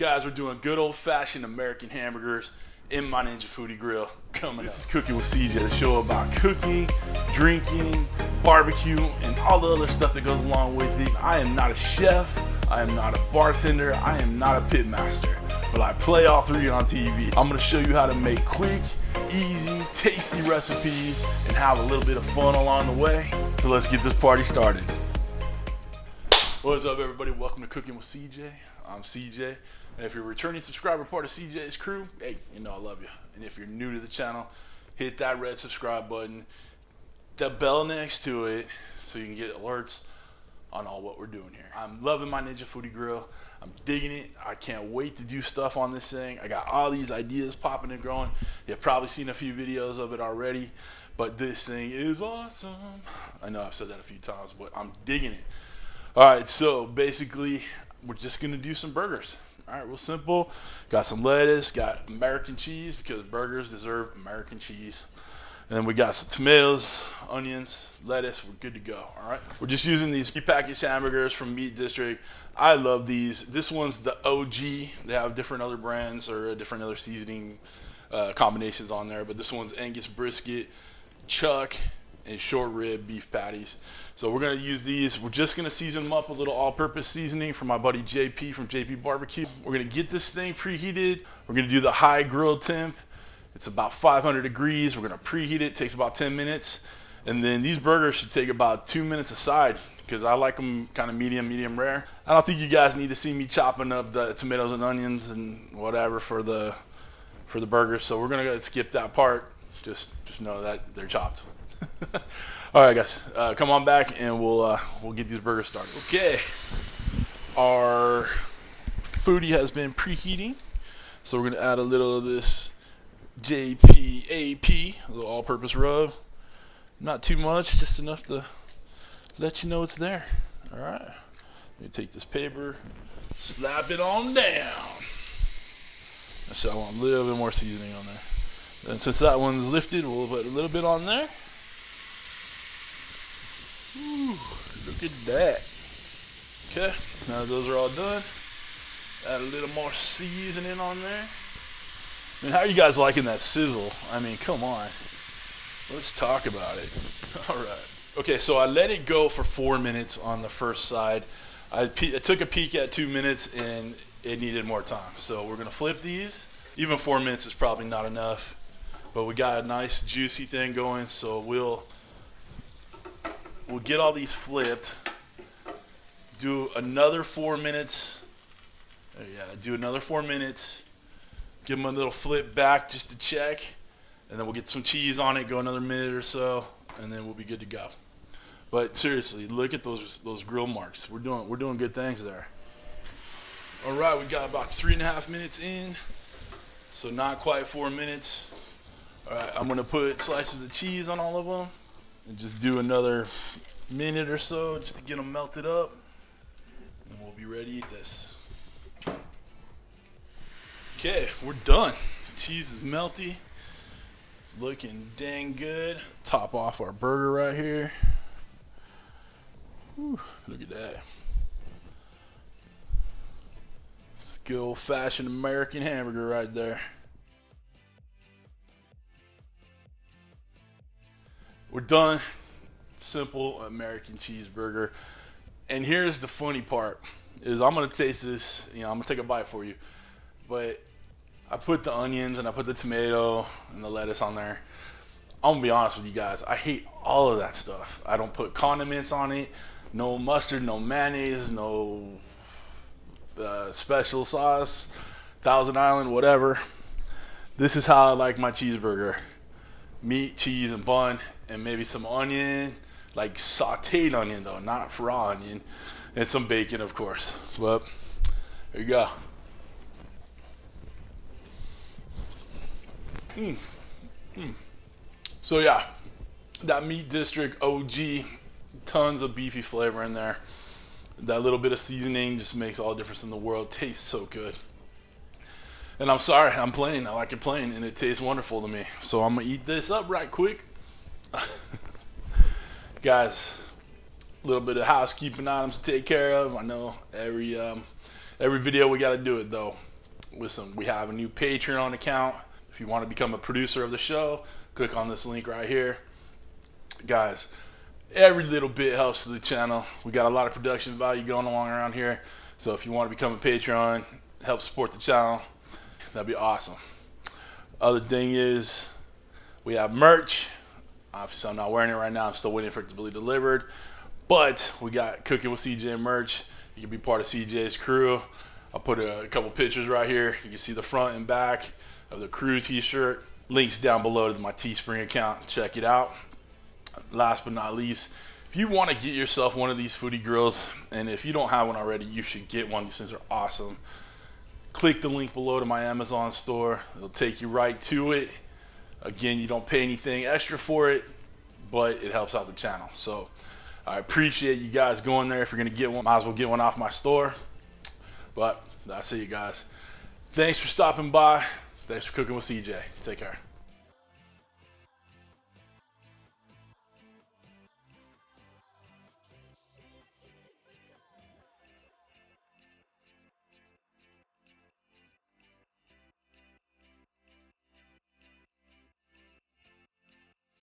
Guys, we're doing good old-fashioned American hamburgers in my Ninja Foodi Grill coming up. This is Cooking with CJ, the show about cooking, drinking, barbecue, and all the other stuff that goes along with it. I am not a chef, I am not a bartender, I am not a pit master, but I play all three on TV. I'm gonna show you how to make quick, easy, tasty recipes and have a little bit of fun along the way. So let's get this party started. What's up, everybody? Welcome to Cooking with CJ. I'm CJ. And if you're a returning subscriber, part of CJ's crew, hey, you know I love you. And if you're new to the channel, hit that red subscribe button, the bell next to it, so you can get alerts on all what we're doing here. I'm loving my Ninja Foodi Grill. I'm digging it. I can't wait to do stuff on this thing. I got all these ideas popping and growing. You've probably seen a few videos of it already, but this thing is awesome. I know I've said that a few times, but I'm digging it. All right, so basically, we're just gonna do some burgers. All right, real simple. Got some lettuce, got American cheese because burgers deserve American cheese. And then we got some tomatoes, onions, lettuce. We're good to go. All right. We're just using these prepackaged hamburgers from Meat District. I love these. This one's the OG. They have different other brands or different other seasoning combinations on there, but this one's Angus brisket, chuck, and short rib beef patties. So we're gonna use these. We're just gonna season them up with a little all-purpose seasoning from my buddy JP from JP Barbecue. We're gonna get this thing preheated. We're gonna do the high grill temp. It's about 500 degrees. We're gonna preheat it. It takes about 10 minutes. And then these burgers should take about 2 minutes aside because I like them kind of medium rare. I don't think you guys need to see me chopping up the tomatoes and onions and whatever for the burgers. So we're gonna skip that part. Just know that they're chopped. All right, guys, come on back and we'll get these burgers started. Okay, our foodie has been preheating, so we're gonna add a little of this JPAP, a little all-purpose rub. Not too much, just enough to let you know it's there. All right, let me take this paper, slap it on down. Actually, I want a little bit more seasoning on there. And since that one's lifted, we'll put a little bit on there. Ooh, look at that. Okay, now those are all done. Add a little more seasoning on there. I mean, how are you guys liking that sizzle? I mean, come on. Let's talk about it. All right. Okay, so I let it go for 4 minutes on the first side. I took a peek at 2 minutes and it needed more time. So we're gonna flip these. Even 4 minutes is probably not enough, but we got a nice juicy thing going, so we'll get all these flipped, do another 4 minutes. Yeah, do another 4 minutes, give them a little flip back just to check, and then we'll get some cheese on it, go another minute or so, and then we'll be good to go. But seriously, look at those grill marks. We're doing good things there. All right, we got about 3.5 minutes in, so not quite 4 minutes. All right, I'm gonna put slices of cheese on all of them and just do another minute or so just to get them melted up, and we'll be ready to eat this. Okay, we're done. Cheese is melty, looking dang good. Top off our burger right here. Whew, look at that. It's good old-fashioned American hamburger right there. We're done. Simple American cheeseburger. And here's the funny part is I'm gonna taste this, I'm gonna take a bite for you, but I put the onions and I put the tomato and the lettuce on there. I'm gonna be honest with you guys, I hate all of that stuff. I don't put condiments on it, no mustard, no mayonnaise, no special sauce, Thousand Island, whatever. This is how I like my cheeseburger. Meat, cheese, and bun, and maybe some onion, like sauteed onion though, not raw onion, and some bacon, of course. But there you go. So yeah, that Meat District OG, tons of beefy flavor in there. That little bit of seasoning just makes all the difference in the world. Tastes so good. And I'm sorry, I'm plain. I like it plain, and it tastes wonderful to me. So I'm gonna eat this up right quick. Guys, a little bit of housekeeping items to take care of. I know every video we gotta do it though. Listen, we have a new Patreon account. If you want to become a producer of the show, click on this link right here. Guys, every little bit helps to the channel. We got a lot of production value going along around here. So if you want to become a Patreon, help support the channel, that'd be awesome. Other thing is, we have merch. Obviously, I'm not wearing it right now. I'm still waiting for it to be delivered. But we got Cooking with CJ merch. You can be part of CJ's crew. I'll put a couple pictures right here. You can see the front and back of the crew t-shirt. Links down below to my Teespring account. Check it out. Last but not least, if you want to get yourself one of these foodie grills, and if you don't have one already, you should get one. These things are awesome. Click the link below to my Amazon store. It'll take you right to it. Again, you don't pay anything extra for it, but it helps out the channel. So I appreciate you guys going there. If you're going to get one, might as well get one off my store. But that's it, you guys. Thanks for stopping by. Thanks for cooking with CJ. Take care.